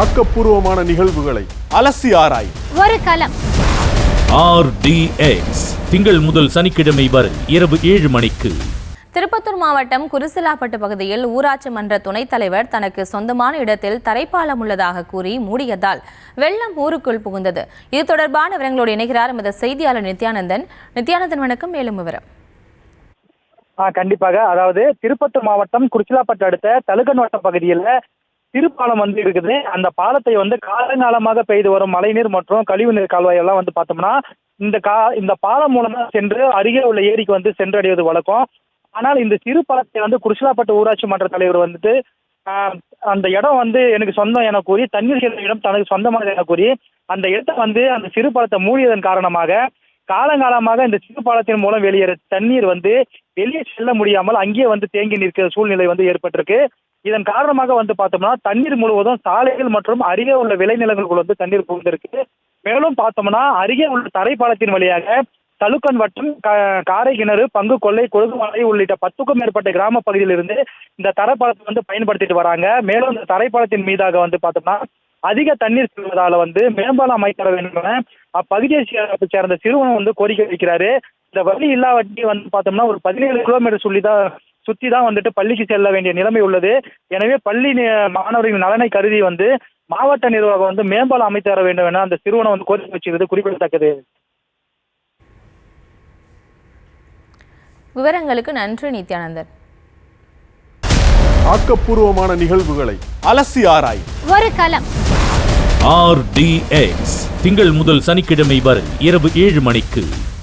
ஆக்கப்பூர்வமான நிகழ்வுகளை அலசி ஆராய் ஒரு களம். RDX திங்கள் முதல் சனிக்கிழமை வரை இரவு 7 மணிக்கு. திருப்பத்தூர் மாவட்டம் குருசிலாப்பட்டு பகுதியில் ஊராட்சி மன்ற துணைத் தலைவர் தனக்கு சொந்தமான இடத்தில் தரைப்பாலம் உள்ளதாக கூறி மூடியதால் வெள்ளம் ஊருக்குள் புகுந்தது. இது தொடர்பான விவரங்களோடு இணைகிறார் எமது செய்தியாளர் நித்யானந்தன். வணக்கம். மேலும் விவரம். கண்டிப்பாக. அதாவது திருப்பத்தூர் மாவட்டம் குருசிலாப்பட்டு அடுத்த தலுக்கன்வட்டம் பகுதியில் திருப்பாலம் இருக்குது. அந்த பாலத்தை காலங்காலமாக பெய்து வரும் மழைநீர் மற்றும் கழிவுநீர் கால்வாய் எல்லாம் பார்த்தோம்னா இந்த பாலம் மூலமா சென்று அருகே உள்ள ஏரிக்கு சென்றடைவது வழக்கம். ஆனால் இந்த சிறு பாலத்தை குருசிலாப்பட்டு ஊராட்சி மன்ற தலைவர் அந்த இடம் எனக்கு சொந்தம் என கூறி, தண்ணீர் செல்லும் இடம் தனக்கு சொந்தமானது என கூறி அந்த இடத்தை அந்த சிறு பாலத்தை மூடியதன் காரணமாக காலங்காலமாக இந்த சிறு பாலத்தின் மூலம் வெளியேற தண்ணீர் வெளியே செல்ல முடியாமல் அங்கேயே தேங்கி நிற்கிற சூழ்நிலை ஏற்பட்டிருக்கு. இதன் காரணமாக பார்த்தோம்னா தண்ணீர் முழுவதும் சாலைகள் மற்றும் அருகே உள்ள விளைநிலங்களுக்குள் தண்ணீர் புகுந்திருக்கு. மேலும் பார்த்தோம்னா அருகே உள்ள தரைப்பாலத்தின் வழியாக தலுக்கன் வட்டம், காரை கிணறு, பங்கு கொள்ளை, கொழுகுமலை உள்ளிட்ட 10க்கும் மேற்பட்ட கிராம பகுதியிலிருந்து இந்த தரைப்பாலத்தை பயன்படுத்திட்டு வராங்க. மேலும் இந்த தரைப்பாலத்தின் மீதாக பார்த்தோம்னா அதிக தண்ணீர் செல்வதால மேம்பாலம் அமைத்தர வேண்டும் என அப்பகுதியை சேர்ந்த சிறுவன் கோரிக்கை வைக்கிறாரு. இந்த வழி இல்லாவட்டி பார்த்தோம்னா ஒரு 17 கிலோமீட்டர் சுத்தி தான் பள்ளிக்கு செல்ல வேண்டிய நிலைமை உள்ளது. எனவே பள்ளி மாணவர்களின் நலனை கருதி மாவட்ட நிர்வாகம் மேம்பாலம் அமைத்து தர வேண்டும் என அந்த சிறுவனை கோரிக்கை வச்சிருக்கிறது குறிப்பிடத்தக்கது. விவரங்களுக்கு நன்றி நித்யானந்தன். ஆக்கப்பூர்வமான நிகழ்வுகளை அலசி ஆராய் ஒரு களம். RDX திங்கள் முதல் சனிக்கிழமை வரை இரவு 7 மணிக்கு.